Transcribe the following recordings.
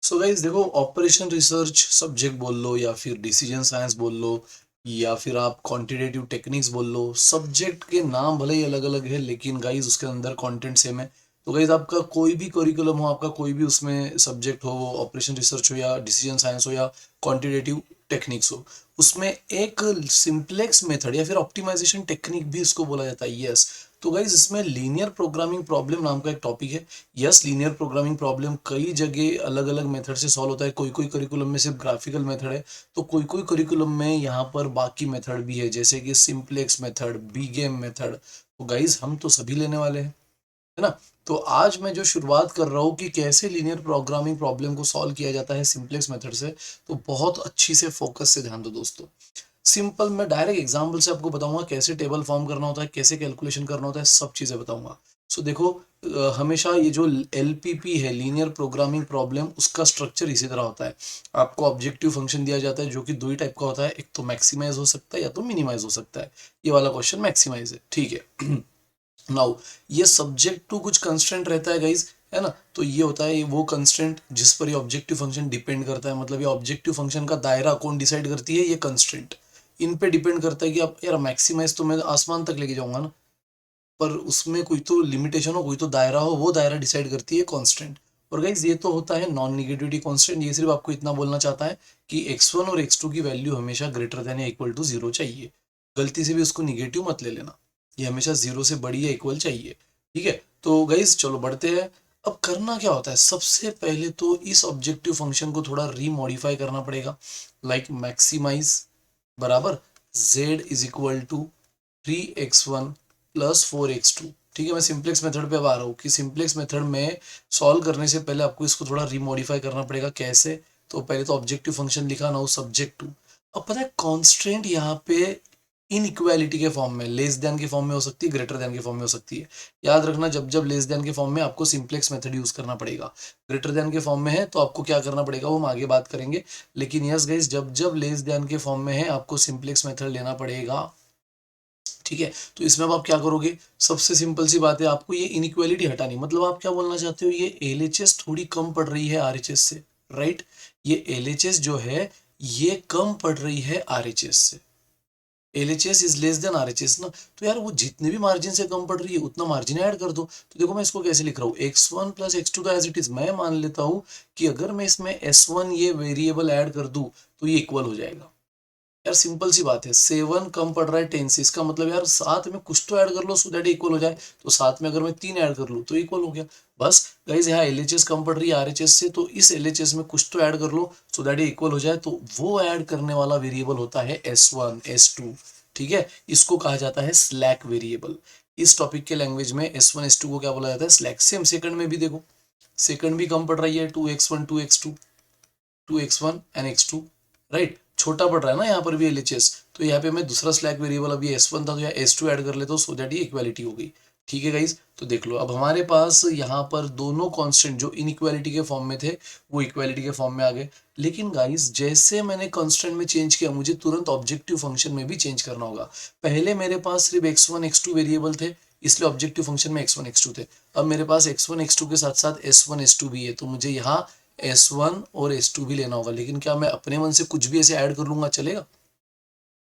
So guys देखो, operation research subject बोल लो या फिर डिसीजन साइंस बोल लो या फिर आप क्वांटिटेटिव टेक्निक्स बोल लो, सब्जेक्ट के नाम भले ही अलग अलग है लेकिन गाइज उसके अंदर कंटेंट सेम है। तो गाइज आपका कोई भी करिकुलम हो, आपका कोई भी उसमें सब्जेक्ट हो, वो ऑपरेशन रिसर्च हो या डिसीजन साइंस हो या क्वांटिटेटिव टेक्निक्स हो, उसमें एक सिंप्लेक्स मेथड या फिर ऑप्टिमाइजेशन टेक्निक भी इसको बोला जाता है। यस, तो गाइज इसमें लीनियर प्रोग्रामिंग प्रॉब्लम नाम का एक टॉपिक है। यस, लीनियर प्रोग्रामिंग प्रॉब्लम कई जगह अलग अलग मेथड से सॉल्व होता है। कोई कोई करिकुलम में सिर्फ ग्राफिकल मेथड है, तो कोई कोई करिकुलम में यहाँ पर बाकी मेथड भी है, जैसे कि सिंप्लेक्स मेथड, बीगेम मेथड। तो गाइज हम तो सभी लेने वाले हैं, है ना। तो आज मैं जो शुरुआत कर रहा हूँ कि कैसे लीनियर प्रोग्रामिंग प्रॉब्लम को सॉल्व किया जाता है सिंप्लेक्स मेथड से, तो बहुत अच्छी से फोकस से ध्यान दो दोस्तों। सिंपल, मैं डायरेक्ट एग्जांपल से आपको बताऊंगा कैसे टेबल फॉर्म करना होता है, कैसे कैलकुलेशन करना होता है, सब चीजें बताऊंगा। सो देखो, हमेशा ये जो एलपीपी है, लीनियर प्रोग्रामिंग प्रॉब्लम, उसका स्ट्रक्चर इसी तरह होता है। आपको ऑब्जेक्टिव फंक्शन दिया जाता है जो कि दो ही टाइप का होता है, एक तो मैक्सिमाइज हो सकता है या तो मिनिमाइज हो सकता है। ये वाला क्वेश्चन मैक्सिमाइज है, ठीक है। नाउ, ये सब्जेक्ट टू कुछ कंस्ट्रेंट रहता है गाइज, है ना। तो ये होता है वो कंस्ट्रेंट जिस पर ये ऑब्जेक्टिव फंक्शन डिपेंड करता है, मतलब ये ऑब्जेक्टिव फंक्शन का दायरा कौन डिसाइड करती है, ये कंस्ट्रेंट। इन पे डिपेंड करता है कि आप यार मैक्सिमाइज तो मैं आसमान तक लेके जाऊंगा ना, पर उसमें कोई तो लिमिटेशन हो, कोई तो दायरा हो, वो दायरा डिसाइड करती है कांस्टेंट। और गाइज ये तो होता है नॉन निगेटिविटी कांस्टेंट। ये सिर्फ आपको इतना बोलना चाहता है कि x1 और x2 की वैल्यू हमेशा ग्रेटर देन या इक्वल टू जीरो चाहिए। गलती से भी उसको निगेटिव मत ले लेना, ये हमेशा जीरो से बड़ी या इक्वल चाहिए, ठीक है। तो गाइज चलो बढ़ते हैं। अब करना क्या होता है, सबसे पहले तो इस ऑब्जेक्टिव फंक्शन को थोड़ा रीमॉडिफाई करना पड़ेगा। लाइक मैक्सिमाइज बराबर z is equal to 3x1 plus 4x2। ठीक है, मैं सिंप्लेक्स मेथड पे अब आ रहा हूँ कि सिंप्लेक्स मेथड में सॉल्व करने से पहले आपको इसको थोड़ा रिमॉडिफाई करना पड़ेगा। कैसे? तो पहले तो ऑब्जेक्टिव फंक्शन लिखा ना, सब्जेक्ट टू। अब पता है कॉन्स्टेंट यहाँ पे इनइक्वालिटी के फॉर्म में, लेस देन के फॉर्म में हो सकती है, ग्रेटर देन के फॉर्म में हो सकती है। याद रखना, जब जब लेस देन के फॉर्म में आपको सिंप्लेक्स मेथड यूज करना पड़ेगा, ग्रेटर देन के फॉर्म में है तो आपको क्या करना पड़ेगा वो हम आगे बात करेंगे। लेकिन यस गाइस, जब जब लेस देन के फॉर्म में है आपको सिंप्लेक्स मेथड लेना पड़ेगा, ठीक है। तो इसमें अब आप क्या करोगे, सबसे सिंपल सी बात है, आपको ये इनइक्वालिटी हटानी। मतलब आप क्या बोलना चाहते हो, ये एलएचएस थोड़ी कम पड़ रही है आरएचएस से, राइट। ये एलएचएस जो है ये कम पड़ रही है आरएचएस से। LHS is less than RHS ना, तो यार वो जितने भी मार्जिन से कम पड़ रही है उतना मार्जिन ऐड कर दो। तो देखो मैं इसको कैसे लिख रहा हूँ, x1 प्लस x2 का एज इट इज मैं मान लेता हूँ कि अगर मैं इसमें s1 ये वेरिएबल ऐड कर दूं तो ये इक्वल हो जाएगा। यार सिंपल सी बात है, 7 कम पड़ रहा है 10 से, इसका मतलब यार साथ में कुछ तो ऐड कर लो सो दैट इक्वल हो जाए। तो साथ में अगर मैं 3 ऐड कर लूँ तो इक्वल हो गया। बस गाइज, यहाँ एलएचएस कम पड़ रही है आरएचएस से, तो इस एलएचएस में कुछ तो ऐड कर लो सो दैट इक्वल हो जाए। तो वो ऐड करने वाला वेरिएबल होता है S1 S2, ठीक है। इसको कहा जाता है स्लैक वेरिएबल। इस टॉपिक के लैंग्वेज में S1 S2 को क्या बोला जाता है, स्लैक। सेम सेकंड में भी देखो, सेकंड भी कम पड़ रही है, 2x1 2x2, 2x1 and x2, right. छोटा पड़ रहा है ना यहाँ पर भी एलएचएस, तो यहाँ पे मैं दूसरा स्लैक वेरिएबल, अभी S1 था तो यहाँ S2 ऐड कर लेता हूँ सो दैट ये इक्वालिटी हो गई। ठीक है गाइज, तो देख लो अब हमारे पास यहाँ पर दोनों कांस्टेंट जो इनइक्वालिटी के फॉर्म में थे वो इक्वालिटी के फॉर्म में आ गए। लेकिन गाइज जैसे मैंने कांस्टेंट में चेंज किया, मुझे तुरंत ऑब्जेक्टिव फंक्शन में भी चेंज करना होगा। पहले मेरे पास सिर्फ x1 x2 वेरिएबल थे, इसलिए ऑब्जेक्टिव फंक्शन में x1 x2 थे। अब मेरे पास x1 x2 के साथ साथ S1 S2 भी है, तो मुझे यहाँ S1 और S2 भी लेना होगा। लेकिन क्या मैं अपने मन से कुछ भी ऐसे ऐड कर लूंगा चलेगा?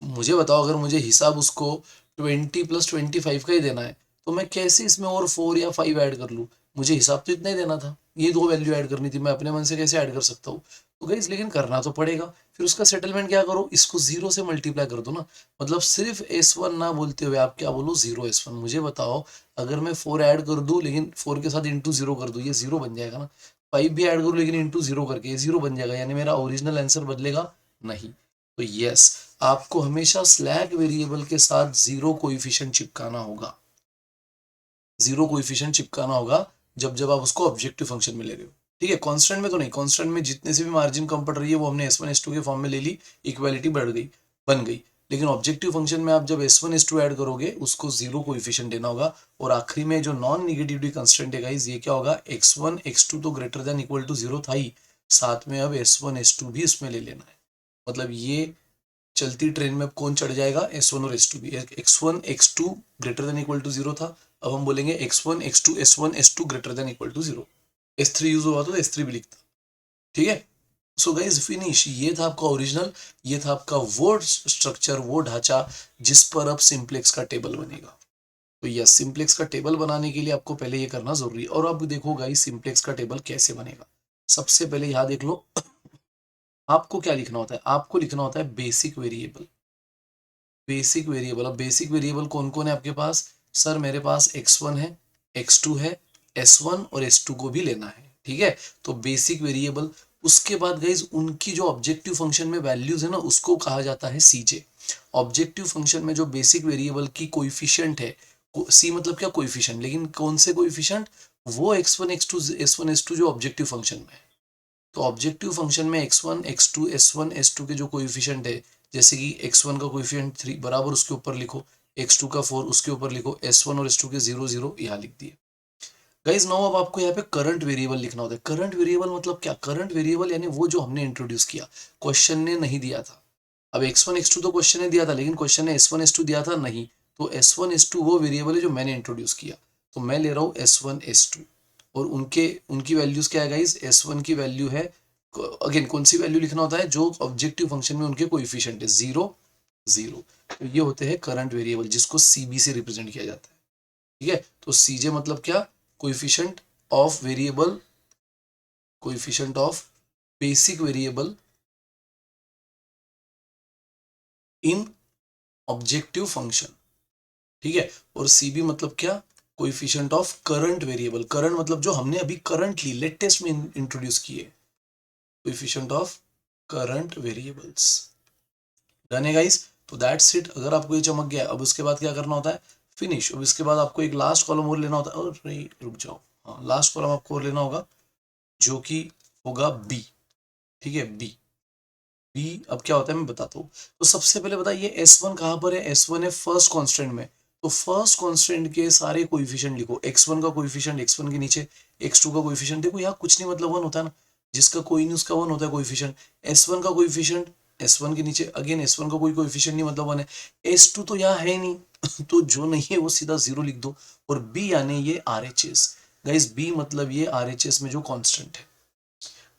मुझे बताओ, अगर मुझे हिसाब उसको 20 + 25 का ही देना है तो मैं कैसे इसमें और 4 या 5 ऐड कर लूँ? मुझे हिसाब तो इतना ही देना था, ये दो वैल्यू ऐड करनी थी, मैं अपने मन से कैसे ऐड कर सकता हूँ? तो गाइस लेकिन करना तो पड़ेगा। फिर उसका सेटलमेंट क्या करो, इसको जीरो से मल्टीप्लाई कर दो ना। मतलब सिर्फ S1 ना बोलते हुए आप क्या बोलो, जीरो S1। मुझे बताओ, अगर मैं 4 ऐड कर दूं लेकिन 4 के साथ इंटू जीरो कर दूं, ये जीरो बन जाएगा ना। 5 भी ऐड करूं लेकिन इंटू जीरो करके ये जीरो बन जाएगा, यानी मेरा ओरिजिनल आंसर बदलेगा नहीं। तो यस, आपको हमेशा स्लैक वेरिएबल के साथ जीरो कोएफिशिएंट चिपकाना होगा। जीरो कोएफिशिएंट चिपकाना होगा जब जब आप उसको ऑब्जेक्टिव फंक्शन में ले रहे हो, ठीक है। कांस्टेंट में तो नहीं, कांस्टेंट में जितने से भी मार्जिन कम पड़ रही है वो हमने S1 S2 के फॉर्म में ले ली, इक्वालिटी बढ़ गई, बन गई। लेकिन ऑब्जेक्टिव फंक्शन में आप जब S1 S2 ऐड करोगे उसको जीरो कोएफिशिएंट देना होगा। और आखिरी में जो नॉन निगेटिविटी कंस्टेंट है गाइस, ये क्या होगा, x1 x2 तो greater than equal to zero था ही, साथ में अब S1 S2 भी इसमें ले लेना है। मतलब ये चलती ट्रेन में अब कौन चढ़ जाएगा, S1 और S2 भी। x1 x2 greater than equal to zero था, अब हम बोलेंगे x1 x2 S1 S2 greater than equal to zero. S3 use हुआ तो S3 भी लिखता, ठीक है। सो गाइज फिनिश, ये था आपका ओरिजिनल, ये था आपका वो स्ट्रक्चर, वो ढांचा जिस पर अब सिंप्लेक्स का टेबल बनेगा। तो यस, सिंप्लेक्स का टेबल बनाने के लिए आपको पहले ये करना जरूरी है। और अब देखो गाइस सिंप्लेक्स का टेबल कैसे बनेगा। सबसे पहले यहाँ देख लो, आपको क्या लिखना होता है, आपको लिखना होता है बेसिक वेरिएबल। बेसिक वेरिएबल, अब बेसिक वेरिएबल कौन कौन है आपके पास, सर मेरे पास x1 है, x2 है, s1 और s2 को भी लेना है, ठीक है। तो बेसिक वेरिएबल, उसके बाद गाइज उनकी जो ऑब्जेक्टिव फंक्शन में वैल्यूज है ना, उसको कहा जाता है सीजे। ऑब्जेक्टिव फंक्शन में जो बेसिक वेरिएबल की कोइफिशिएंट है, सी मतलब क्या, कोइफिशिएंट, लेकिन कौन से कोइफिशिएंट, वो x1 x2 s1 s2 जो ऑब्जेक्टिव फंक्शन में है। तो ऑब्जेक्टिव फंक्शन में x1 x2 s1 s2 के जो कोएफिशिएंट है, जैसे कि x1 का कोएफिशिएंट 3 बराबर उसके ऊपर लिखो, x2 का 4 उसके ऊपर लिखो, s1 और s2 के 0 0 यहाँ लिख दिए। गाइज नाउ अब आपको यहाँ पे करंट वेरिएबल लिखना होता है। करंट वेरिएबल मतलब क्या, करंट वेरिएबल यानी वो जो हमने इंट्रोड्यूस किया, क्वेश्चन ने नहीं दिया था। अब x1 x2 तो क्वेश्चन ने दिया था, लेकिन क्वेश्चन ने s1 s2 दिया था नहीं। तो s1 s2 वो वेरिएबल है जो मैंने इंट्रोड्यूस किया। तो मैं ले रहा हूँ s1 s2, और उनके उनकी वैल्यूज क्या है गाइज, s1 की वैल्यू है, अगेन कौन सी वैल्यू लिखना होता है, जो ऑब्जेक्टिव फंक्शन में उनके कोएफिशिएंट है, 0 0। तो ये होते हैं करंट वेरिएबल, जिसको सीबी से रिप्रेजेंट किया जाता है, ठीक है। तो सीजे मतलब क्या, coefficient of variable, coefficient of basic variable in objective function, ठीक है। और सीबी मतलब क्या, coefficient of current variable. Current मतलब जो हमने अभी करंटली लेटेस्ट में इंट्रोड्यूस किए, coefficient of current variables. Done है गाइस। तो दैट्स इट। अगर आपको ये चमक गया, अब उसके बाद क्या करना होता है, फिनिश। अब इसके बाद आपको एक लास्ट कॉलम और लेना होता है, और नहीं रुक जाओ, हाँ लास्ट कॉलम आपको और लेना होगा, जो कि होगा बी, ठीक है। बी, बी अब क्या होता है मैं बताता हूँ। तो सबसे पहले बताइए S1 कहाँ पर है, S1 है फर्स्ट कांस्टेंट में। तो फर्स्ट कांस्टेंट के सारे कोएफिशिएंट लिखो, x1 का कोएफिशिएंट x1 के नीचे, x2 का कोएफिशिएंट, देखो यहाँ कुछ नहीं मतलब 1 होता है ना, जिसका कोई नहीं उसका 1 होता है कोएफिशिएंट। S1 का कोएफिशिएंट S1 के नीचे, अगेन S1 का कोई कोएफिशिएंट नहीं मतलब 1 है। S2 तो यहाँ है नहीं तो जो नहीं है वो सीधा 0 लिख दो। और B यानी ये RHS, गाइस B मतलब ये RHS में जो कांस्टेंट है,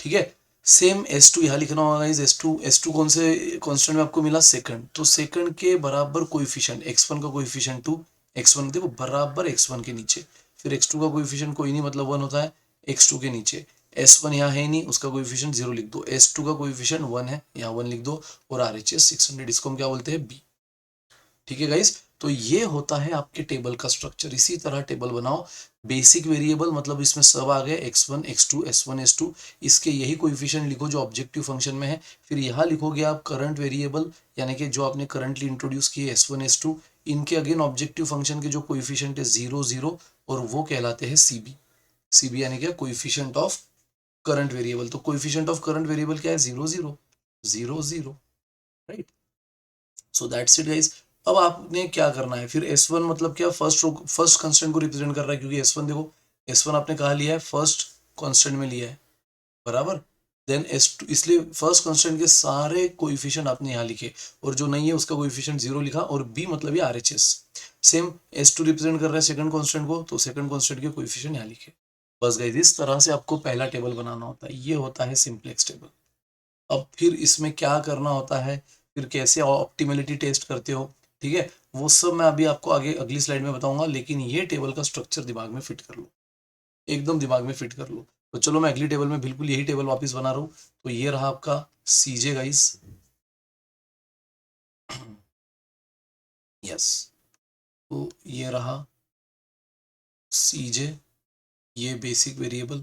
ठीक है। सेम S2 यहाँ लिखना होगा गाइस, S2 कौन से कांस्टेंट में आपको मिला, सेकंड। तो सेकंड के बराबर कोएफिशिएंट, x1 का कोएफिशिएंट 2, x1 देखो बराबर x1 के नीचे, फिर x2 का कोएफिशिएंट कोई नहीं मतलब 1 होता है, x2 के नीचे। S1 यहाँ है नहीं, उसका कोएफिशिएंट 0 लिख दो। S2 का कोएफिशिएंट 1 है, यहाँ 1 लिख दो। और RHS 600, इसको हम क्या बोलते हैं, B, ठीक है गाइस। तो ये होता है आपके टेबल का स्ट्रक्चर। इसी तरह टेबल बनाओ। बेसिक वेरिएबल मतलब इसमें सब आ गए, x1 x2 s1 s2, इसके यही कोएफिशिएंट लिखो जो ऑब्जेक्टिव फंक्शन में है। फिर यहाँ लिखोगे आप करंट वेरिएबल, यानी कि जो आपने करंटली इंट्रोड्यूस किए s1 s2, इनके अगेन ऑब्जेक्टिव फंक्शन के जो कोएफिशिएंट है 0 0, और वो कहलाते हैं सीबी। सीबी यानी क्या, कोएफिशिएंट ऑफ करंट वेरिएबल। तो कोएफिशिएंट ऑफ करंट वेरिएबल क्या है, 0 0 0 0, right. So that's it guys. अब आपने क्या करना है फिर, S1 मतलब क्या, फर्स्ट कांस्टेंट को रिप्रेजेंट कर रहा है, क्योंकि S1 देखो, S1 आपने कहा लिया है, फर्स्ट कांस्टेंट में लिया है, बराबर। देन S2, इसलिए फर्स्ट कांस्टेंट के सारे कोएफिशिएंट आपने यहाँ लिखे, और जो नहीं है उसका कोएफिशिएंट 0 लिखा। और B मतलब ये RHS। सेम S2 रिप्रेजेंट कर रहा है सेकंड कांस्टेंट को, तो सेकंड कांस्टेंट के कोएफिशिएंट यहाँ लिखे। बस गाइस इस तरह से आपको पहला टेबल बनाना होता है, ये होता है सिंप्लेक्स टेबल। अब फिर इसमें क्या करना होता है, फिर कैसे ऑप्टिमलिटी टेस्ट करते हो, ठीक है, वो सब मैं अभी आपको आगे अगली स्लाइड में बताऊंगा। लेकिन ये टेबल का स्ट्रक्चर दिमाग में फिट कर लो, एकदम दिमाग में फिट कर लो। तो चलो मैं अगली टेबल में बिल्कुल यही टेबल वापस बना रहा हूँ। तो ये रहा आपका सीजे गाइस, यस। तो ये रहा सीजे, ये बेसिक वेरिएबल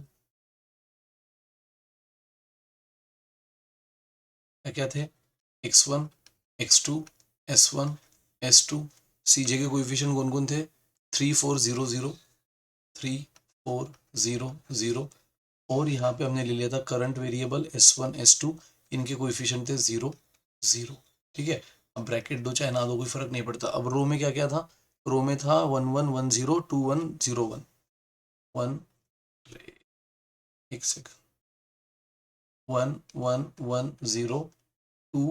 क्या क्या थे, x1 x2 s1 s2। सीजे के कोएफिशिएंट कौन कौन थे, 3 4 0 0, 3 4 0 0। और यहाँ पे हमने ले लिया था करंट वेरिएबल S1 S2, इनके कोएफिशिएंट थे 0 0, ठीक है। अब ब्रैकेट दो चाहे ना दो कोई फर्क नहीं पड़ता। अब रो में क्या क्या था, रो में था 1 1 1 0 2 1 0 1 1, एक सेकंड, 1 1 1 0 2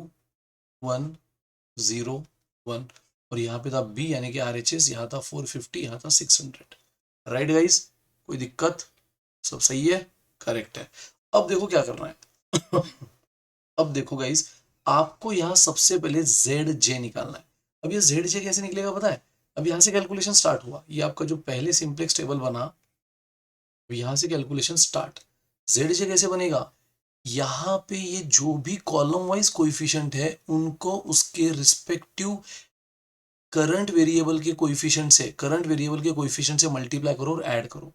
1 0 1। और यहाँ पे था B यानी कि RHS, यहाँ था 450, यहाँ था 600, राइट गाइस। कोई दिक्कत, सब सही है, करेक्ट है। अब देखो क्या करना है, अब देखो गाइस, आपको यहाँ सबसे पहले जेड जे निकालना है। अब ये जेड जे कैसे निकलेगा पता है? अब यहाँ से कैलकुलेशन स्टार्ट हुआ, ये आपका जो पहले सिंप्लेक्स टेबल बना, यहाँ से कैलकुलेशन स्टार्ट। जेड जे कैसे बनेगा? यहाँ पे ये जो भी कॉलम वाइज कोइफिशिएंट है उनको उसके रिस्पेक्टिव करंट वेरिएबल के कोइफिशिएंट से मल्टीप्लाई करो और ऐड करो।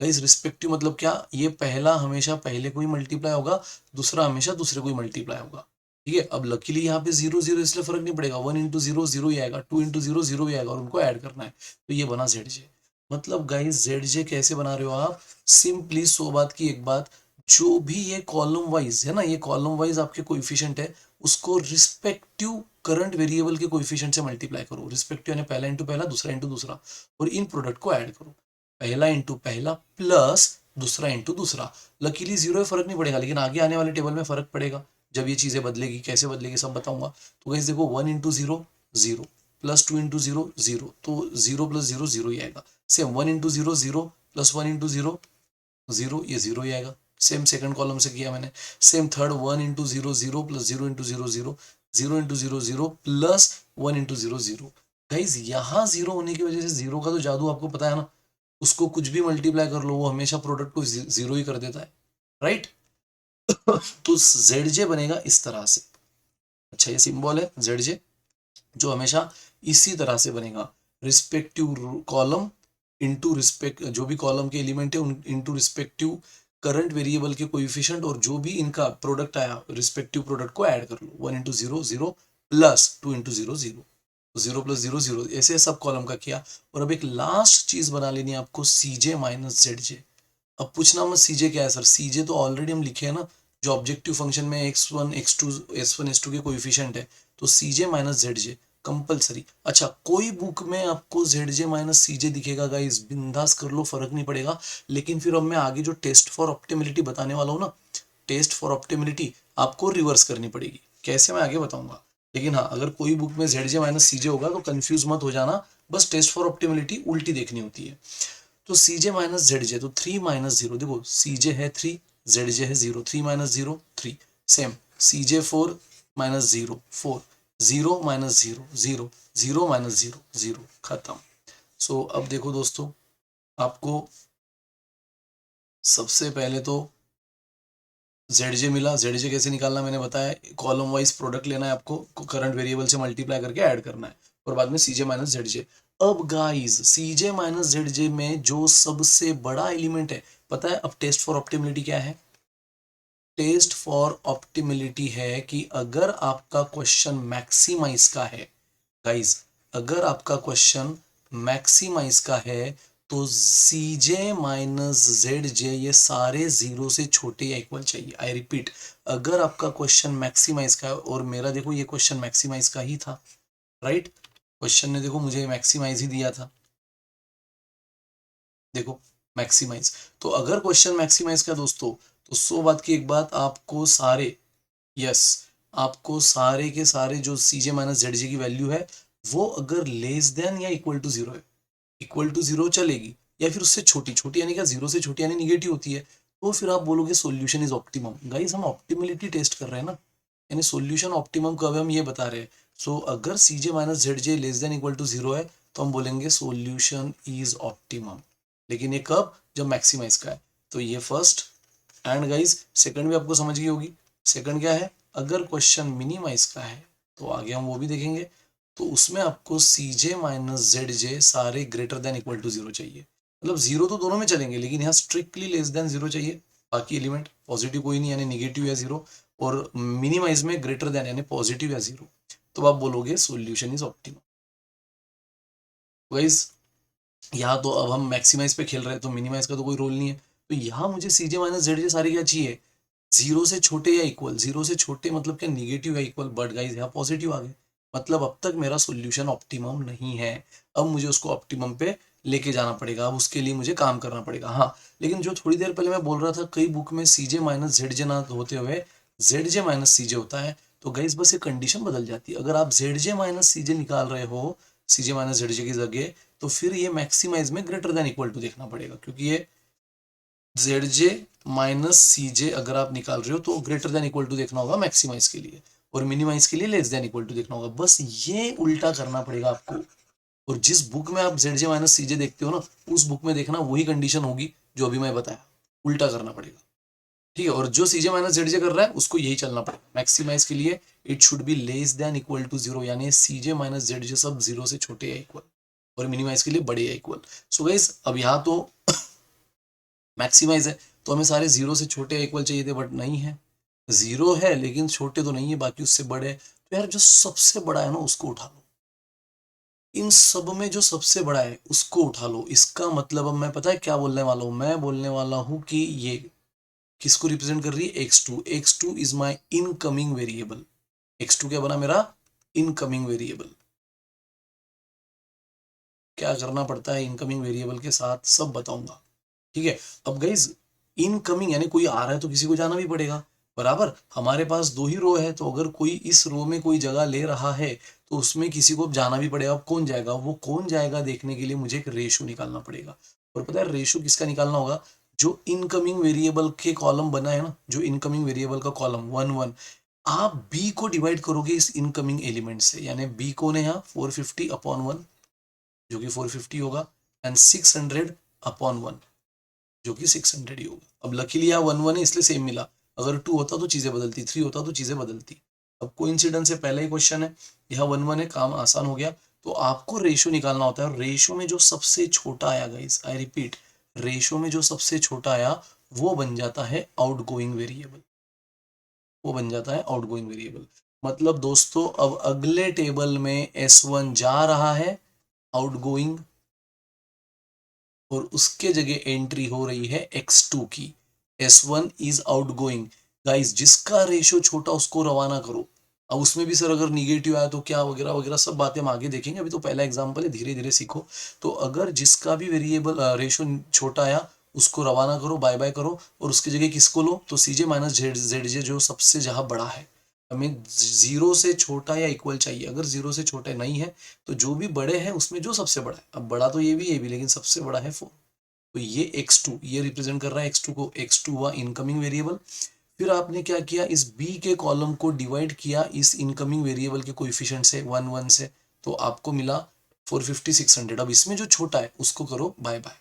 गाइस रिस्पेक्टिव मतलब क्या? ये पहला हमेशा पहले को ही मल्टीप्लाई होगा, दूसरा हमेशा दूसरे को ही मल्टीप्लाई होगा। ठीक है, अब लकीली यहाँ पे 0 0 इसलिए फर्क नहीं पड़ेगा, 1 इंटू 0 0 ही आएगा, 2 इंटू 0 0 ही आएगा और उनको ऐड करना है। तो ये बना जेड जे। मतलब गाइस जेड जे कैसे बना रहे हो आप? सिंपली सो बात की एक बात, जो भी ये कॉलम वाइज है ना, ये कॉलम वाइज आपके कोइफिशिएंट है, उसको रिस्पेक्टिव करंट वेरिएबल के कोइफिशिएंट से मल्टीप्लाई करो। रिस्पेक्टिव यानी पहला इंटू पहला, दूसरा इंटू दूसरा, और इन प्रोडक्ट को ऐड करो। पहला इंटू पहला प्लस दूसरा इंटू दूसरा। लकीली जीरो में फर्क नहीं पड़ेगा, लेकिन आगे आने वाले टेबल में फर्क पड़ेगा जब ये चीजें बदलेगी। कैसे बदलेगी सब बताऊंगा। तो गाइस देखो, 1 into zero zero, plus 2 into zero zero, तो जीरो प्लस जीरो जीरो ही आएगा। Same 1 into zero zero, plus 1 into zero zero, ये जीरो ही आएगा। सेम सेकंड कॉलम से किया मैंने। Same third, 1 into zero zero, plus 0 into zero zero, 0 into zero zero, plus 1 into zero zero. Guys यहाँ zero होने की वजह से, जीरो का तो जादू आपको पता है ना, उसको कुछ भी मल्टीप्लाई कर लो वो हमेशा प्रोडक्ट को जीरो ही कर देता है, राइट? तो जेड जे बनेगा इस तरह से। अच्छा, ये सिंबल है जेड जे, जो हमेशा इसी तरह से बनेगा। रिस्पेक्टिव कॉलम इनटू रिस्पेक्ट, जो भी कॉलम के एलिमेंट है उन इनटू रिस्पेक्टिव करंट वेरिएबल के कोएफिशिएंट, और जो भी इनका प्रोडक्ट आया रिस्पेक्टिव प्रोडक्ट को ऐड कर लो। 1 into zero zero, plus 2 into zero zero, zero plus zero zero, ऐसे सब कॉलम का किया। और अब एक लास्ट चीज बना लेनी है आपको, सीजे माइनस जेड जे। अब पूछना मत सीजे क्या है सर, सीजे तो ऑलरेडी हम लिखे हैं ना, जो ऑब्जेक्टिव फंक्शन में x1 x2 s1 s2 के कोएफिशिएंट है, तो सीजे माइनस जेड जे कंपलसरी। अच्छा, कोई बुक में आपको जेड जे माइनस सीजे दिखेगा गाइस, बिंदास कर लो, फर्क नहीं पड़ेगा। लेकिन फिर अब मैं आगे जो टेस्ट फॉर ऑप्टिमिलिटी बताने वाला हूँ ना, टेस्ट फॉर ऑप्टिमिलिटी आपको रिवर्स करनी पड़ेगी। कैसे, मैं आगे बताऊंगा। लेकिन हाँ, अगर कोई बुक में जेड जे माइनस सीजे होगा तो कंफ्यूज मत हो जाना, बस टेस्ट फॉर ऑप्टिमिलिटी उल्टी देखनी होती है। तो सी जे माइनस जेड जे, तो 3 माइनस जीरो, देखो सी जे है 3, जेड जे है 0, 3 माइनस जीरो 3। सेम सी जे 4 minus zero 4, 0 minus zero 0, 0 minus zero 0, खत्म। सो अब देखो दोस्तों, आपको सबसे पहले तो जेड जे मिला। जेड जे कैसे निकालना मैंने बताया, कॉलम वाइज प्रोडक्ट लेना है आपको, करंट वेरिएबल से मल्टीप्लाई करके ऐड करना है, और बाद में सीजे माइनस जेड जे। अब गाइस सीजे माइनस जेड जे में जो सबसे बड़ा एलिमेंट है पता है? अब टेस्ट फॉर ऑप्टिमिलिटी क्या है? टेस्ट फॉर ऑप्टिमिलिटी है कि अगर आपका क्वेश्चन मैक्सिमाइज का है गाइस, अगर आपका क्वेश्चन मैक्सिमाइज का है, तो सी जे माइनस जेड जे ये सारे जीरो से छोटे या इक्वल चाहिए। आई रिपीट, अगर आपका क्वेश्चन मैक्सिमाइज का है, और मेरा देखो ये क्वेश्चन मैक्सिमाइज का ही था, राइट? क्वेश्चन ने देखो मुझे मैक्सिमाइज ही दिया था, देखो मैक्सिमाइज। तो अगर क्वेश्चन मैक्सिमाइज का दोस्तों, तो सो बात की एक बात, आपको सारे, यस, आपको सारे के सारे जो सी जे माइनस जेड जे की वैल्यू है, वो अगर लेस देन या इक्वल टू जीरो है, इक्वल टू जीरो चलेगी, या फिर उससे छोटी, छोटी यानी क्या, जीरो से छोटी यानी निगेटिव होती है, तो फिर आप बोलोगे सोल्यूशन इज ऑप्टिमम। गाइस हम ऑप्टिमिलिटी टेस्ट कर रहे हैं ना, यानी सोल्यूशन ऑप्टिमम कब है हम ये बता रहे हैं। सो अगर C J minus Z J less than equal to zero है, तो हम बोलेंगे सोल्यूशन इज ऑप्टिमम। लेकिन ये कब? जब मैक्सिमाइज का है। तो ये फर्स्ट, एंड गाइज सेकंड भी आपको समझ गई होगी। सेकंड क्या है? अगर क्वेश्चन मिनिमाइज का है, तो आगे हम वो भी देखेंगे, तो उसमें आपको सी जे माइनस जेड जे सारे greater than equal to zero चाहिए। मतलब जीरो तो दोनों में चलेंगे, लेकिन यहाँ स्ट्रिक्टली लेस देन जीरो चाहिए। बाकी एलिमेंट पॉजिटिव कोई नहीं, यानी निगेटिव या जीरो, और मिनिमाइज में ग्रेटर देन यानी पॉजिटिव या जीरो, तो आप बोलोगे सोल्यूशन इज ऑप्टिमम। गाइज यहाँ तो अब हम मैक्सिमाइज पे खेल रहे हैं, तो मिनिमाइज का तो कोई रोल नहीं है। तो यहाँ मुझे सी जे माइनस जेड जे सारे क्या चाहिए? जीरो से छोटे या इक्वल। जीरो से छोटे मतलब क्या, निगेटिव या इक्वल, बट गाइस यहाँ पॉजिटिव आ गए, मतलब अब तक मेरा सॉल्यूशन ऑप्टिमम नहीं है। अब मुझे उसको ऑप्टिमम पे लेके जाना पड़ेगा, अब उसके लिए मुझे काम करना पड़ेगा। हाँ, लेकिन जो थोड़ी देर पहले मैं बोल रहा था, कई बुक में सीजे माइनस जेड जे ना होते हुए जेड जे माइनस सीजे होता है, तो गाइस बस ये कंडीशन बदल जाती है। अगर आप जेड जे माइनस सीजे निकाल रहे हो सीजे माइनस जेड जे की जगह, तो फिर ये मैक्सिमाइज में ग्रेटर देन इक्वल टू देखना पड़ेगा, क्योंकि ये जेड जे माइनस सी जे अगर आप निकाल रहे हो तो ग्रेटर देन इक्वल टू देखना होगा मैक्सिमाइज के लिए, और मिनिमाइज के लिए लेस देन इक्वल टू देखना होगा। बस ये उल्टा करना पड़ेगा आपको। और जिस बुक में आप जेड जे माइनस सी जे देखते हो ना, उस बुक में देखना वही कंडीशन होगी जो अभी मैं बताया, उल्टा करना पड़ेगा। ठीक है, और जो सीजे माइनस जेड जे कर रहा है उसको यही चलना पड़ेगा। मैक्सिमाइज के लिए it should be less than equal to zero, यानी सीजे माइनस जेड जे सब जीरो से छोटे या इक्वल, और मिनिमाइज के लिए बड़े या इक्वल। सो गाइस अब यहाँ तो मैक्सिमाइज है तो हमें सारे जीरो से छोटे या इक्वल चाहिए थे, बट नहीं है, जीरो है लेकिन छोटे तो नहीं है, बाकी उससे बड़े है। तो यार जो सबसे बड़ा है ना उसको उठा लो, इन सब में जो सबसे बड़ा है उसको उठा लो। इसका मतलब अब मैं पता है क्या बोलने वाला हूँ, मैं बोलने वाला हूँ कि ये किसको रिप्रेजेंट कर रही है, x2। x2 is my incoming variable. x2 क्या बना मेरा, इनकमिंग वेरिएबल। क्या करना पड़ता है इनकमिंग वेरिएबल के साथ सब बताऊंगा। ठीक है, अब गाइज इनकमिंग यानी कोई आ रहा है तो किसी को जाना भी पड़ेगा, बराबर। हमारे पास दो ही रो है, तो अगर कोई इस रो में कोई जगह ले रहा है तो उसमें किसी को जाना भी पड़ेगा। अब कौन जाएगा, वो कौन जाएगा देखने के लिए मुझे एक रेशो निकालना पड़ेगा। और पता है रेशो किसका निकालना होगा, जो इनकमिंग वेरिएबल के कॉलम बना है ना, जो इनकमिंग वेरिएबल का कॉलम 1 1, आप बी को डिवाइड करोगे इस इनकमिंग एलिमेंट से, यानी बी कौन है यहाँ 450/1, जो कि 450 होगा, एंड 600/1, जो कि 600 ही होगा। अब लकीली यहाँ 1 1 है इसलिए सेम मिला, अगर 2 होता तो चीजें बदलती, 3 होता तो चीजें बदलती। अब कोइंसिडेंस से पहला ही क्वेश्चन है, यहाँ 1 1 है, काम आसान हो गया। तो आपको रेशो निकालना होता है, रेशो में जो सबसे छोटा आया गाइस, आई रिपीट, रेशो में जो सबसे छोटा आया वो बन जाता है आउटगोइंग वेरिएबल, वो बन जाता है आउटगोइंग वेरिएबल। मतलब दोस्तों अब अगले टेबल में S1 जा रहा है आउटगोइंग, और उसके जगह एंट्री हो रही है x2 की। S1 is outgoing. गाइस जिसका रेशियो छोटा उसको रवाना करो। अब उसमें भी सर अगर निगेटिव आया तो क्या, वगैरह वगैरह सब बातें हम आगे देखेंगे, अभी तो पहला एग्जांपल है, धीरे धीरे सीखो। तो अगर जिसका भी वेरिएबल रेशियो छोटा आया उसको रवाना करो, बाय बाय करो, और उसकी जगह किसको लो, तो सीजे माइनस जेड जे जो सबसे जहां बड़ा है। हमें जीरो से छोटा या इक्वल चाहिए, अगर जीरो से छोटा नहीं है तो जो भी बड़े हैं उसमें जो सबसे बड़ा है, अब बड़ा तो ये भी लेकिन सबसे बड़ा है 4। तो ये x2 ये रिप्रेजेंट कर रहा है x2 को, x2 हुआ इनकमिंग वेरिएबल। फिर आपने क्या किया, इस b के कॉलम को डिवाइड किया इस इनकमिंग वेरिएबल के कोएफिशिएंट से 1 1 से, तो आपको मिला 450 600। अब इसमें जो छोटा है उसको करो बाय बाय,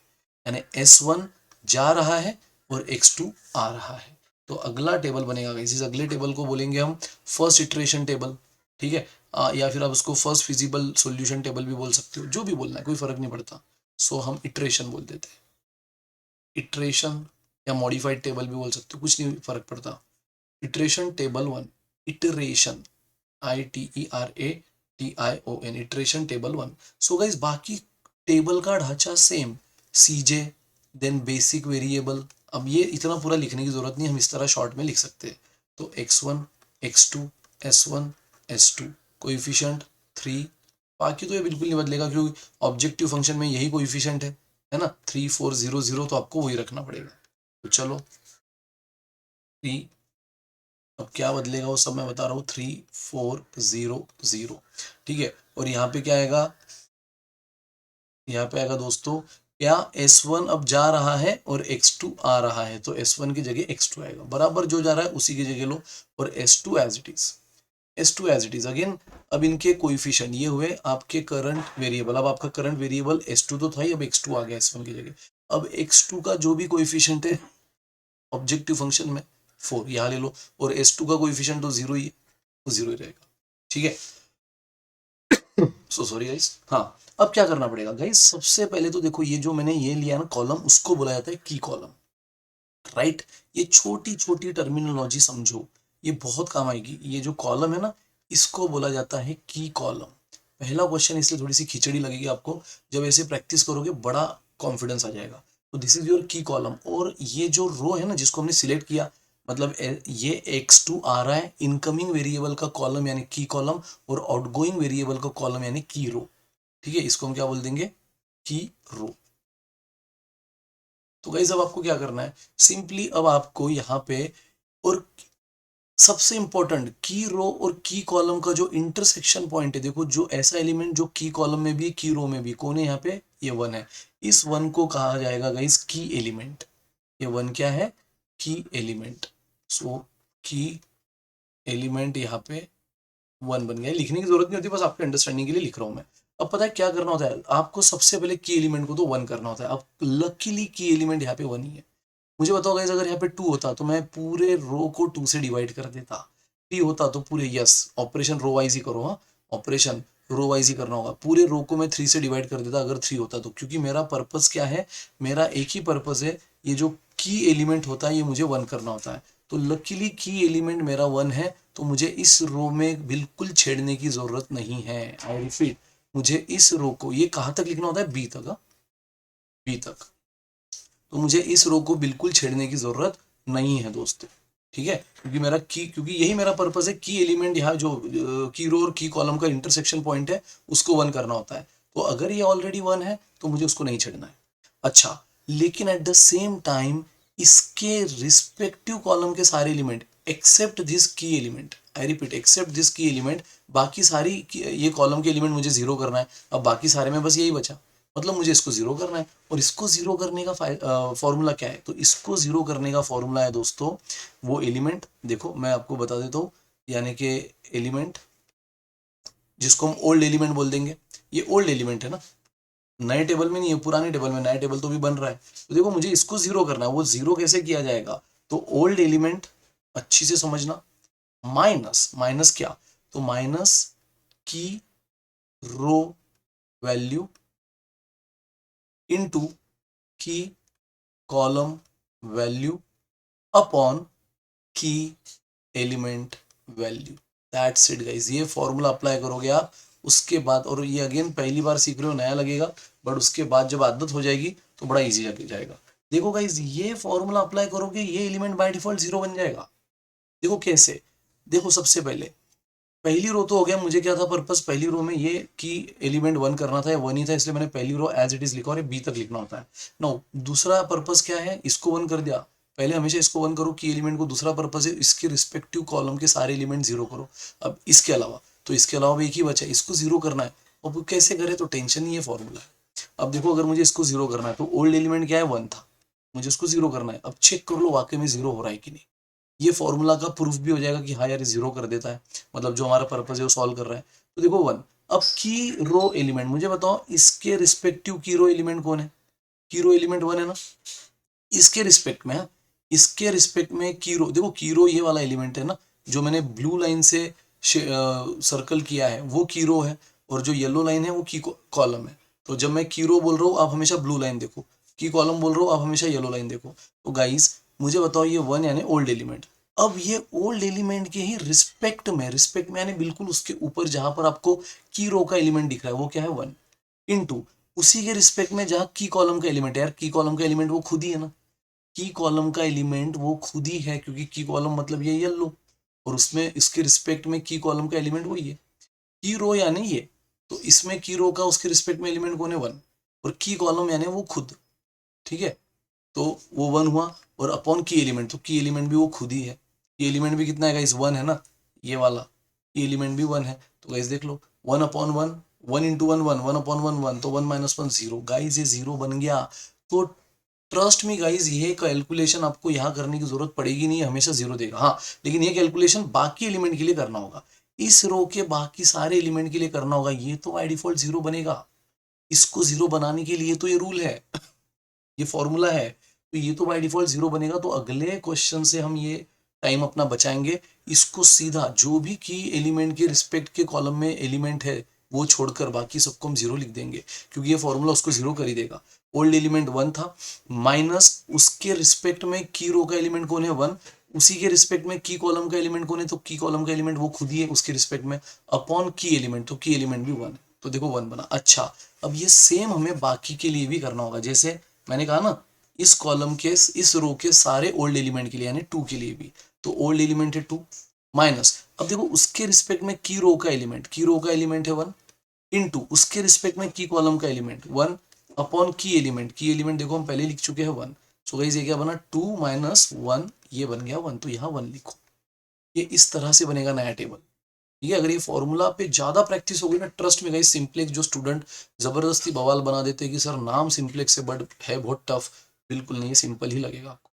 यानी S1 जा रहा है और x2 आ रहा है। तो अगला टेबल बनेगा, इस अगले टेबल को बोलेंगे हम फर्स्ट इटरेशन टेबल। ठीक है, या फिर आप उसको फर्स्ट फिजिबल सॉल्यूशन टेबल भी बोल सकते हो, जो भी बोलना है कोई फर्क नहीं पड़ता। सो हम इटरेशन बोल देते हैं, इटरेशन, या मॉडिफाइड टेबल भी बोल सकते हो, कुछ नहीं फर्क पड़ता। Iteration table 1, iteration, ITERATION, iteration table 1। So guys बाकी टेबल का ढांचा सेम, सीजे देन बेसिक वेरिएबल। अब ये इतना पूरा लिखने की जरूरत नहीं, हम इस तरह शॉर्ट में लिख सकते हैं। तो x1 x2 S1 S2, coefficient 3, बाकी तो ये बिल्कुल नहीं बदलेगा क्योंकि ऑब्जेक्टिव फंक्शन में यही कोएफिशिएंट है ना, 3 4 0 0, तो आपको वही रखना पड़ेगा। तो चलो 3, अब क्या बदलेगा वो सब मैं बता रहा हूँ, 3 4 0 0। ठीक है, और यहाँ पे क्या आएगा, यहाँ पे आएगा दोस्तों क्या, S1 अब जा रहा है और x2 आ रहा है, तो S1 की जगह x2 आएगा, बराबर जो जा रहा है उसी की जगह लो, और S2 as it is, S2 as it is again. अब इनके कोएफिशिएंट ये हुए आपके करंट वेरिएबल, अब आपका करंट वेरिएबल S2 तो था ही, अब x2 आ गया S1 की जगह। अब x2 का जो भी कोएफिशिएंट है ऑब्जेक्टिव फंक्शन में 4 यहाँ ले लो, और S2 का कोएफिशिएंट तो 0 ही है, तो 0 ही रहेगा। ठीक है, सो सॉरी गाइस। हाँ, अब क्या करना पड़ेगा गाइस, सबसे पहले तो देखो ये जो मैंने ये लिया ना कॉलम, उसको बोला जाता है की कॉलम, राइट। ये छोटी छोटी टर्मिनोलॉजी समझो, ये बहुत काम आएगी। ये जो कॉलम है ना इसको बोला जाता है की कॉलम। पहला क्वेश्चन इसलिए थोड़ी सी खिचड़ी लगेगी आपको, जब ऐसे प्रैक्टिस करोगे बड़ा कॉन्फिडेंस आ जाएगा। तो दिस इज योर की कॉलम, और ये जो रो है ना जिसको हमने सिलेक्ट किया, मतलब ये x2 आ रहा है इनकमिंग वेरिएबल का कॉलम यानी की कॉलम, और आउटगोइंग वेरिएबल का कॉलम यानी की रो। ठीक है, इसको हम क्या बोल देंगे, की रो। तो गाइस अब आपको क्या करना है, सिंपली अब आपको यहाँ पे, और सबसे इंपॉर्टेंट की रो और की कॉलम का जो इंटरसेक्शन पॉइंट है, देखो जो ऐसा एलिमेंट जो की कॉलम में भी की रो में भी, कौन है यहाँ पे, ये 1 है। इस 1 को कहा जाएगा गाइस की एलिमेंट, ये वन क्या है, की एलिमेंट। सो की एलिमेंट यहाँ पे वन बन गया। लिखने की जरूरत नहीं होती, बस आपके अंडरस्टैंडिंग के लिए लिख रहा हूं मैं। अब पता है क्या करना होता है आपको, सबसे पहले की एलिमेंट को तो वन करना होता है। अब लकीली की एलिमेंट यहाँ पे वन ही है। मुझे बताओ गाइस, अगर यहाँ पे टू होता तो मैं पूरे रो को टू से डिवाइड कर देता। थ्री होता तो पूरे, यस ऑपरेशन रो वाइज ही करो, हाँ ऑपरेशन रो वाइज ही करना होगा। पूरे रो को मैं थ्री से डिवाइड कर देता अगर थ्री होता तो, क्योंकि मेरा पर्पस क्या है, मेरा एक ही पर्पस है, ये जो की एलिमेंट होता है ये मुझे वन करना होता है। तो लकीली की एलिमेंट मेरा वन है, तो मुझे इस रो में बिल्कुल छेड़ने की जरूरत नहीं है। आई रिपीट, मुझे इस रो को, ये कहां तक लिखना होता है, बी तक, बी तक। तो मुझे इस रो को बिल्कुल छेड़ने की जरूरत नहीं है दोस्तों, ठीक है, क्योंकि मेरा की, क्योंकि यही मेरा पर्पस है, की एलिमेंट यहाँ जो की रो और की कॉलम का इंटरसेक्शन पॉइंट है उसको वन करना होता है। तो अगर ये ऑलरेडी वन है तो मुझे उसको नहीं छेड़ना है। अच्छा, लेकिन एट द सेम टाइम इसके रिस्पेक्टिव कॉलम के सारे element except this key element, I repeat except this key element, बाकी सारी ये कॉलम के एलिमेंट मुझे जीरो करना है। अब बाकी सारे में बस यही बचा, मतलब मुझे इसको जीरो करना है। और इसको जीरो करने का फॉर्मूला क्या है, तो इसको जीरो करने का फॉर्मूला है दोस्तों, वो एलिमेंट देखो मैं आपको बता देता हूँ, यानी कि एलिमेंट जिसको हम ओल्ड एलिमेंट बोल देंगे, ये ओल्ड एलिमेंट है ना, नए टेबल में नहीं है, पुराने टेबल में, नए टेबल तो भी बन रहा है। तो देखो मुझे इसको जीरो करना है, वो जीरो कैसे किया जाएगा, तो ओल्ड एलिमेंट अच्छी से समझना, माइनस, माइनस क्या, तो माइनस की रो वैल्यू इनटू की कॉलम वैल्यू अपॉन की element value. That's it guys, ये फॉर्मूला अप्लाई करोगे आप, उसके बाद, और ये अगेन पहली बार सीख रहे हो, नया लगेगा, बट उसके बाद जब आदत हो जाएगी तो बड़ा इजी जाएगा। देखो गाइस, ये फॉर्मूला अप्लाई करोगे, ये एलिमेंट बाय डिफॉल्ट जीरो बन जाएगा। देखो कैसे, देखो सबसे पहले पहली रो तो हो गया, मुझे क्या था पर्पस, पहली रो में ये की एलिमेंट वन करना था, या वन ही था, इसलिए मैंने पहली रो एज इट इज लिखा, और ये बी तक लिखना होता है। नो, दूसरा पर्पस क्या है, इसको वन कर दिया, पहले हमेशा इसको वन करो की एलिमेंट को, दूसरा पर्पस है इसके रिस्पेक्टिव कॉलम के सारे एलिमेंट जीरो करो। अब इसके अलावा, तो इसके अलावा भी एक ही बचा, इसको जीरो करना है। अब कैसे करे, तो टेंशन नहीं है, फॉर्मूला है। अब देखो अगर मुझे इसको जीरो करना है, तो ओल्ड एलिमेंट क्या है, वन था, मुझे उसको जीरो करना है। अब चेक कर लो वाकई में जीरो हो रहा है कि नहीं, ये फॉर्मूला का प्रूफ भी हो जाएगा कि हाँ यार जीरो कर देता है, मतलब जो हमारा पर्पस है वो सॉल्व कर रहा है। तो देखो वन। अब की रो एलिमेंट, मुझे बताओ इसके रिस्पेक्टिव की रो एलिमेंट कौन है, की रो एलिमेंट वन है ना, इसके रिस्पेक्ट में, इसके रिस्पेक्ट में की रो, देखो की रो ये वाला एलिमेंट है ना, जो मैंने ब्लू लाइन से सर्कल किया है वो की रो है, और जो येलो लाइन है वो की कॉलम है। तो जब मैं की रो बोल रहा हूँ आप हमेशा ब्लू लाइन देखो, की कॉलम बोल रहा हूँ आप हमेशा येलो लाइन देखो। तो गाइस मुझे बताओ ये वन यानी ओल्ड एलिमेंट, अब ये ओल्ड एलिमेंट के ही रिस्पेक्ट में यानी बिल्कुल उसके ऊपर जहां पर आपको की रो का एलिमेंट दिख रहा है वो क्या है, वन, इनटू उसी के रिस्पेक्ट में जहां की कॉलम का एलिमेंट है, यार की कॉलम का एलिमेंट वो खुद ही है ना, की कॉलम का एलिमेंट वो खुद ही है, क्योंकि की कॉलम मतलब ये येलो, और उसमें इसके रिस्पेक्ट में की कॉलम का एलिमेंट वही है, की रो यानी ये, तो इसमें की रो का उसके रिस्पेक्ट में एलिमेंट कौन है, वन, और की कॉलम यानी वो खुद, ठीक है, तो वो वन हुआ, और अपॉन की एलिमेंट, तो की एलिमेंट भी वो खुद ही है, की एलिमेंट भी कितना है गाइस, वन है ना, ये वाला की एलिमेंट भी वन है। तो गाइस देख लो, one upon one, one into one one, one upon one one, तो one minus one zero, guys ये जीरो बन गया। तो ट्रस्ट मी गाइज, ये कैलकुलेशन आपको यहाँ करने की जरूरत पड़ेगी नहीं, हमेशा जीरो देगा, हाँ लेकिन ये कैलकुलेशन बाकी एलिमेंट के लिए करना होगा, इस रो के बाकी सारे एलिमेंट के लिए करना होगा, ये तो बाय डिफॉल्ट जीरो बनेगा। इसको जीरो बनाने के लिए तो ये रूल है, ये फॉर्मूला है, तो ये तो बाय डिफॉल्ट जीरो बनेगा। तो अगले क्वेश्चन से हम ये टाइम अपना बचाएंगे, इसको सीधा जो भी की एलिमेंट के रिस्पेक्ट के कॉलम में एलिमेंट है वो छोड़कर बाकी सबको हम जीरो लिख देंगे, क्योंकि ये फॉर्मूला उसको जीरो कर ही देगा। ओल्ड एलिमेंट वन था, माइनस उसके रिस्पेक्ट में की रो का एलिमेंट कौन है, वन, उसी के रिस्पेक्ट में की कॉलम का एलिमेंट कौन है, तो की कॉलम का एलिमेंट वो खुद ही है उसके रिस्पेक्ट में, अपॉन की एलिमेंट, तो की एलिमेंट भी वन है, तो देखो वन बना। अच्छा, अब ये सेम हमें बाकी के लिए भी करना होगा, जैसे मैंने कहा ना, इस कॉलम के, इस रो के सारे ओल्ड एलिमेंट के लिए यानी टू के लिए भी, तो ओल्ड एलिमेंट है टू, माइनस, अब देखो उसके रिस्पेक्ट में की रो का एलिमेंट, की रो का एलिमेंट है वन, इनटू उसके रिस्पेक्ट में की कॉलम का एलिमेंट वन, अपॉन की एलिमेंट देखो हम पहले लिख चुके हैं वन। सो गाइस ये क्या बना, टू माइनस वन, ये बन गया वन, तो यहाँ वन लिखो। ये इस तरह से बनेगा नया टेबल, ठीक है। अगर ये फॉर्मूला पे ज्यादा प्रैक्टिस होगी ना, ट्रस्ट में गाइस, सिंप्लेक्स जो स्टूडेंट जबरदस्ती बवाल बना देते हैं कि सर नाम सिंप्लेक्स है बट है बहुत टफ, बिल्कुल नहीं, सिंपल ही लगेगा आपको।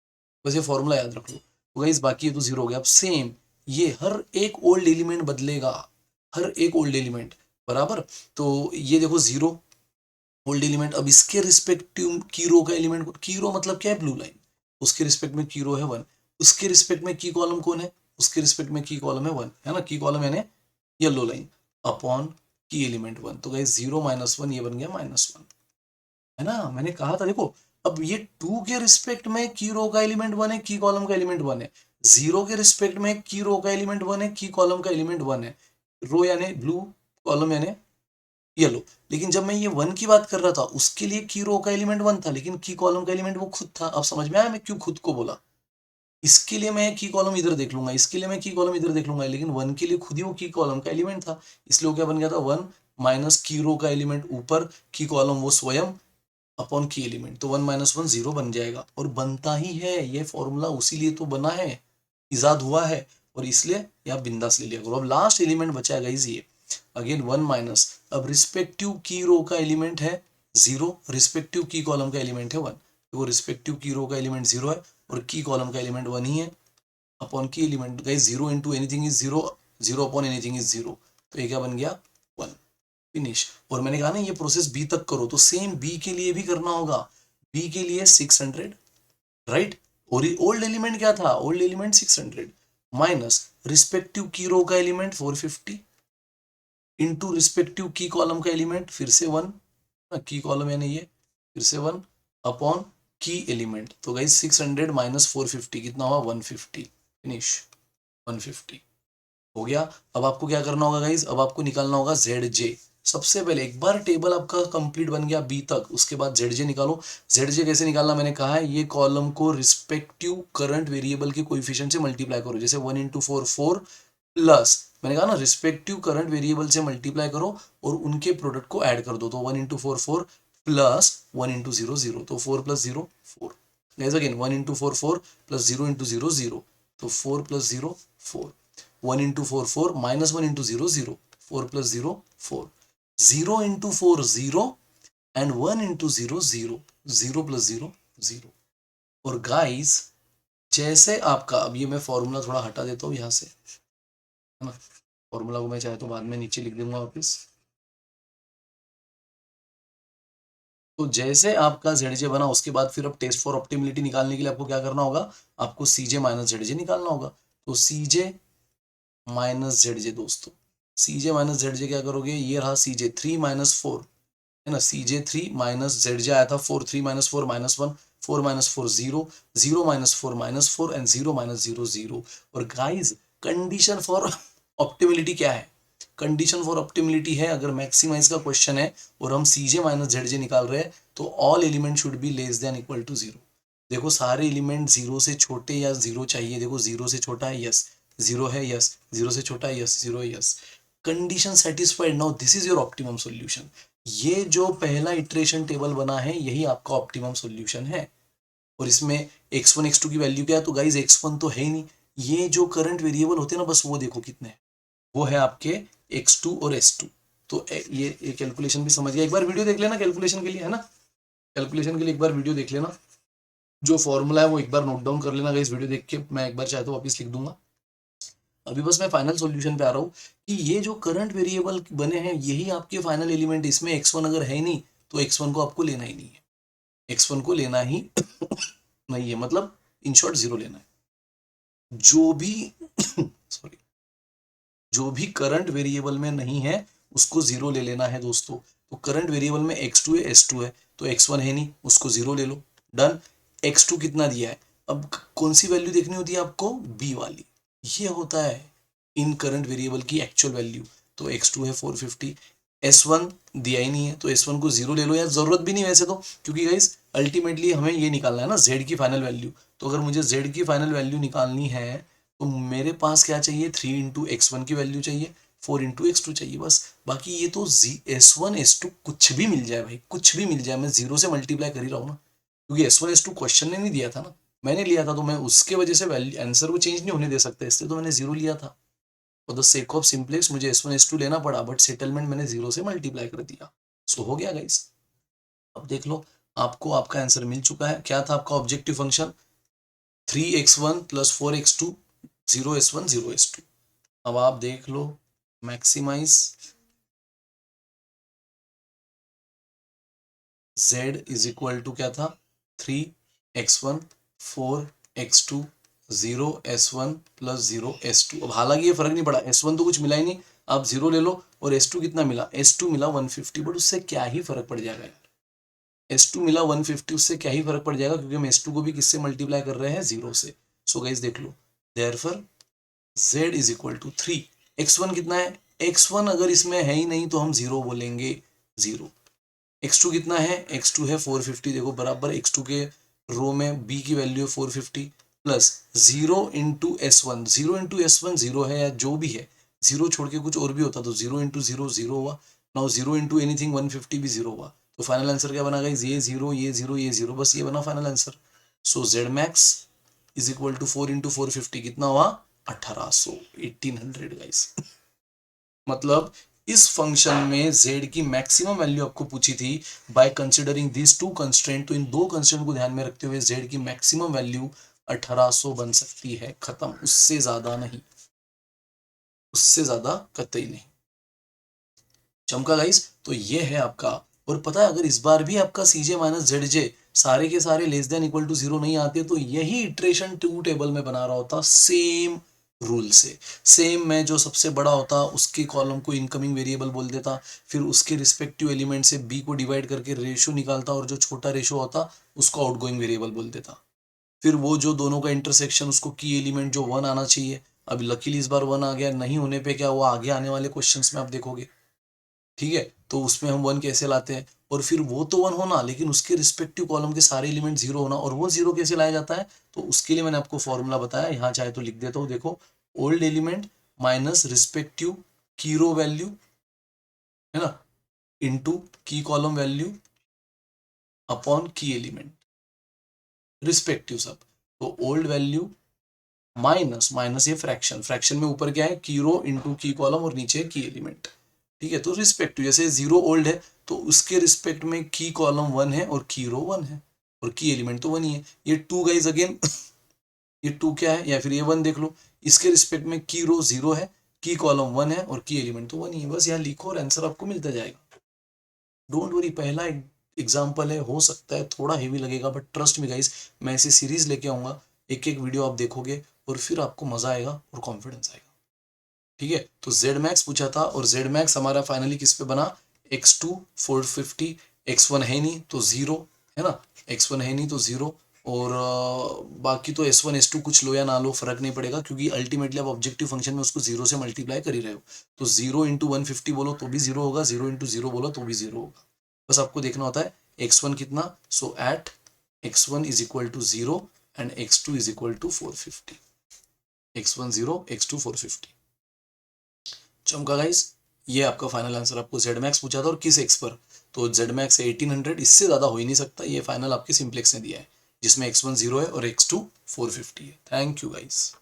बस ये फॉर्मूला याद रख लो। तो गाइस बाकी ये तो जीरो हो गया। अब सेम ये हर एक ओल्ड एलिमेंट बदलेगा, हर एक ओल्ड एलिमेंट बराबर। तो ये देखो जीरो ओल्ड एलिमेंट। अब इसके रिस्पेक्टिव की रो का एलिमेंट, की रो मतलब क्या है, ब्लू लाइन, उसके रिस्पेक्ट में की रो है 1, उसके रिस्पेक्ट में की कॉलम कौन है, उसके रिस्पेक्ट में की कॉलम है 1, है ना, की कॉलम यानी येलो लाइन अपॉन की एलिमेंट 1। तो गाइस 0 -1 ये बन गया -1, है ना। मैंने कहा था देखो, अब ये 2 के रिस्पेक्ट में की रो का एलिमेंट 1 है, की कॉलम का एलिमेंट 1 है, 0 के रिस्पेक्ट में की रो का एलिमेंट 1 है, की कॉलम का एलिमेंट 1 है, रो यानी ब्लू, कॉलम यानी येलो। लेकिन जब मैं ये 1 की बात कर रहा था उसके लिए की रो का एलिमेंट 1 था, लेकिन की कॉलम का एलिमेंट वो खुद था। अब समझ में आया मैं क्यों खुद को बोला। इसके लिए मैं की कॉलम इधर देख लूंगा, इसके लिए मैं की कॉलम इधर देख लूंगा, लेकिन 1 के लिए खुद ही वो की कॉलम का एलिमेंट था, इसलिए वो क्या बन गया था 1 माइनस की रो का एलिमेंट ऊपर, की कॉलम वो स्वयं अपॉन की एलिमेंट। तो 1 -1 0 बन जाएगा, और बनता ही है ये फॉर्मूला, उसी लिए तो बना है, इजाद हुआ है, और इसलिए आप बिंदास ले लिया करो। अब लास्ट एलिमेंट बचा है गाइस ये, अगेन 1 माइनस, अब रिस्पेक्टिव की रो का एलिमेंट है 0, रिस्पेक्टिव की कॉलम का एलिमेंट है 1, तो वो रिस्पेक्टिव की रो का एलिमेंट 0 है और की कॉलम का एलिमेंट 1 ही है, अपॉन की element guys 0 into anything is 0, 0 upon anything is 0, तो ये क्या बन गया 1, फिनिश। और मैंने कहा ना ये प्रोसेस बी तक करो, तो सेम बी के लिए भी करना होगा। बी के लिए 600, राइट, और ओल्ड एलिमेंट क्या था, ओल्ड एलिमेंट 600 माइनस रिस्पेक्टिव की रो का एलिमेंट 450 इंटू रिस्पेक्टिव की कॉलम का एलिमेंट फिर से 1, की कॉलम यानी ये फिर से 1 अपॉन की एलिमेंट। तो गाइस 600 माइनस 450 कितना हुआ 150, फिनिश 150 हो गया। अब आपको क्या करना होगा गाइज, अब आपको निकालना होगा ZJ। सबसे पहले एक बार टेबल आपका कंप्लीट बन गया बी तक, उसके बाद ZJ निकालो। ZJ कैसे निकालना मैंने कहा है, ये कॉलम को रिस्पेक्टिव करंट वेरिएबल के कोएफिशिएंट से मल्टीप्लाई करो, जैसे 1 इंटू 4 4 प्लस, मैंने कहा ना रिस्पेक्टिव करंट वेरिएबल से मल्टीप्लाई करो और उनके प्रोडक्ट को ऐड कर दो, तो 1 इंटू 4 4 प्लस 1 इंटू 0 0, तो 4 plus 0 4, guys again 1 into 4 4 plus 0 into 0 0, तो 4 plus 0 4, 1 into 4 4 minus 1 into 0 0, 4 plus 0 4, 0 into 4 0 and 1 into 0 0, 0 plus 0 0। और गाइस जैसे आपका, अब ये मैं फॉर्मूला थोड़ा हटा देता हूँ यहाँ से, है ना, फॉर्मूला को मैं चाहे तो बाद में नीचे लिख दूंगा वापस। तो जैसे आपका ZJ बना उसके बाद फिर अब टेस्ट फॉर ऑप्टिमिलिटी निकालने के लिए आपको क्या करना होगा, आपको CJ माइनस ZJ निकालना होगा। तो CJ माइनस ZJ दोस्तों, CJ माइनस ZJ क्या करोगे, ये रहा CJ 3 माइनस 4, है ना, CJ 3 माइनस ZJ आया था 4, 3 minus 4 minus 1, 4 minus 4 0, 0 minus 4 minus 4 and 0 minus 0 0। और गाइज कंडीशन फॉर ऑप्टिमिलिटी क्या है, कंडीशन फॉर ऑप्टिमिलिटी है, अगर मैक्सिमाइज का क्वेश्चन है और हम CJ माइनस ZJ निकाल रहे हैं तो all element should be less than equal to 0। देखो सारे एलिमेंट 0 से छोटे या 0 चाहिए, देखो 0 से छोटा है यस, 0 है यस, 0 से छोटा है यस, 0 है yes, condition satisfied, now this is your optimum solution. ये जो पहला इटरेशन टेबल बना है यही आपका ऑप्टिमम सॉल्यूशन है। और इसमें x1 x2 की वैल्यू क्या है, तो गाइज x1 तो है ही नहीं, ये जो करंट वेरिएबल होते हैं ना बस वो देखो कितने हैं, वो है आपके x2 और s2। तो ये कैलकुलेशन भी समझ गया, एक बार वीडियो देख लेना कैलकुलेशन के लिए, है ना, कैलकुलेशन के लिए एक बार वीडियो देख लेना, जो फॉर्मूला है वो एक बार नोट डाउन कर लेना गाइस, वीडियो देख के मैं एक बार चाहे तो वापस लिख दूंगा। अभी बस मैं फाइनल सॉल्यूशन पे आ रहा हूँ कि ये जो करंट वेरिएबल बने हैं यही आपके फाइनल एलिमेंट, इसमें x1 अगर है नहीं तो x1 को आपको लेना ही नहीं है, x1 को लेना ही नहीं है, मतलब इन शॉर्ट जीरो लेना है। जो भी सॉरी, जो भी करंट वेरिएबल में नहीं है उसको जीरो ले लेना है दोस्तों। तो करंट वेरिएबल में x2 है s2 है, तो x1 है नहीं उसको जीरो ले लो, डन। x2 कितना दिया है, अब कौन सी वैल्यू देखनी होती है आपको, b वाली, ये होता है इन करंट वेरिएबल की एक्चुअल वैल्यू। तो x2 है 450, s1 दिया ही नहीं है तो s1 को जीरो ले लो, यार जरूरत भी नहीं वैसे तो, क्योंकि गाइस अल्टीमेटली हमें ये निकालना है ना z की फाइनल वैल्यू। तो अगर मुझे z की फाइनल वैल्यू निकालनी है तो मेरे पास क्या चाहिए, 3 इंटू x1 की वैल्यू चाहिए, 4 इंटू x2 चाहिए बस। बाकी ये तो s1 s2 कुछ भी मिल जाए भाई, कुछ भी मिल जाए, मैं जीरो से मल्टीप्लाई कर ही रहा हूँ ना, क्योंकि s1 s2 क्वेश्चन ने नहीं दिया था ना, मैंने लिया था, तो मैं उसके वजह से वैल्यू आंसर को चेंज नहीं होने दे सकता, इसलिए तो मैंने जीरो लिया था। For the sake of simplex मुझे s1 s2 लेना पड़ा, बट सेटलमेंट मैंने जीरो से मल्टीप्लाई कर दिया। सो हो गया गाइस। अब देख लो आपको आपका आंसर मिल चुका है, क्या था आपका objective function, 3x1 plus 4x2 0s1 0s2। अब आप देख लो, maximise z is equal to क्या था, 3x1 4x2 0s1 plus 0s2। अब हालांकि ये फर्क नहीं पड़ा, s1 तो कुछ मिला ही नहीं, आप 0 ले लो, और s2 कितना मिला, s2 मिला 150, बट उससे क्या ही फर्क पड़ जाएगा यार, s2 मिला 150, उससे क्या ही फर्क पड़ जाएगा, क्योंकि हम s2 को भी किससे मल्टीप्लाई कर रहे हैं, 0 से। सो गाइस देख लो, therefore z is equal to 3। x1 कितना है, x1 अगर इसमें है ही नहीं तो हम 0 बोलेंगे, 0। x2 कितना है, x2 है 450, देखो बराबर x2 के रो में b की वैल्यू है 450 plus 0 into s1, 0 into s1 0 है, या जो भी है, 0 छोड़ के कुछ और भी होता तो 0 इंटू 0 0 हुआ, नाउ 0 इंटू एनीथिंग 150 भी 0 हुआ, तो फाइनल आंसर क्या बना गाइस, ये 0 ये 0 ये 0, बस ये बना final answer. So z max is equal to 4 into 450 कितना हुआ, 1800, 1800 गाइस। मतलब इस फंक्शन में z की मैक्सिमम वैल्यू आपको पूछी थी by considering this two constraint, तो इन दो कंस्ट्रेंट को ध्यान में रखते हुए z की मैक्सिमम वैल्यू 1800 बन सकती है, खत्म, उससे ज्यादा नहीं, उससे ज्यादा कतई नहीं। चमका गाइस, तो ये है आपका। और पता है, अगर इस बार भी आपका cj माइनस जेड जे सारे के सारे लेस देन इक्वल टू 0 नहीं आते, तो यही इटरेशन टू टेबल में बना रहा होता सेम रूल से। सेम, मैं जो सबसे बड़ा होता उसके कॉलम को इनकमिंग वेरिएबल बोल देता, फिर उसके रिस्पेक्टिव एलिमेंट से b को डिवाइड करके रेशो निकालता, और जो छोटा रेशो होता उसको आउटगोइंग वेरिएबल बोल देता। फिर वो जो दोनों का इंटरसेक्शन, उसको की एलिमेंट जो 1 आना चाहिए, अब लकीली इस बार 1 आ गया, नहीं होने पे क्या हुआ, आगे आने वाले क्वेश्चंस में आप देखोगे, ठीक है। तो उसमें हम 1 कैसे लाते हैं, और फिर वो तो 1 होना, लेकिन उसके रिस्पेक्टिव कॉलम के सारे एलिमेंट 0 होना, और वो 0 कैसे लाया जाता है, तो उसके लिए मैंने आपको फॉर्मूला बताया, यहाँ चाहे तो लिख देता हूँ, देखो, ओल्ड एलिमेंट माइनस रिस्पेक्टिव की रो वैल्यू, है ना, इनटू की कॉलम वैल्यू अपॉन की एलिमेंट रिस्पेक्टिव सब। तो ओल्ड वैल्यू माइनस माइनस, ये फ्रैक्शन, फ्रैक्शन में ऊपर क्या है, की रो इंटू की कॉलम और नीचे की एलिमेंट, ठीक है। तो रिस्पेक्टिव, जैसे 0 ओल्ड है तो उसके रिस्पेक्ट में की कॉलम 1 है और की रो 1 है, और की एलिमेंट तो 1 ही है। ये 2 गाइज अगेन ये 2 क्या है, या फिर ये 1 देख लो, इसके रिस्पेक्ट में की रो 0 है, की कॉलम 1 है, और की एलिमेंट तो 1 ही है, बस यहाँ लिखो और आंसर आपको मिलता जाएगा। डोंट वरी, पहला एग्जाम्पल है, हो सकता है थोड़ा हेवी लगेगा, बट ट्रस्ट मी गाइज, मैं ऐसी सीरीज लेके आऊंगा, एक एक वीडियो आप देखोगे और फिर आपको मजा आएगा और कॉन्फिडेंस आएगा, ठीक है। तो जेड मैक्स पूछा था, और जेड मैक्स हमारा फाइनली किस पे बना, x2 450, x1 है नहीं तो 0, है ना, x1 है नहीं तो 0, और बाकी तो s1 s2 कुछ लो या ना लो फर्क नहीं पड़ेगा, क्योंकि अल्टीमेटली आप ऑब्जेक्टिव फंक्शन में उसको 0 से मल्टीप्लाई कर ही रहे हो, तो 0 इंटू 150 बोलो तो भी 0 होगा, 0 इंटू 0 बोलो तो भी 0 होगा, बस आपको देखना होता है x1 कितना, so at x1 is equal to 0 and x2 is equal to 450, x1 0 x2 450। चमका गाइस, ये आपका फाइनल आंसर, आपको जेड मैक्स पूछा था और किस एक्स पर, तो जेड मैक्स 1800, इससे ज्यादा हो ही नहीं सकता, ये फाइनल आपके सिंप्लेक्स ने दिया है, जिसमें x1 0 है और x2 450 है। Thank you guys.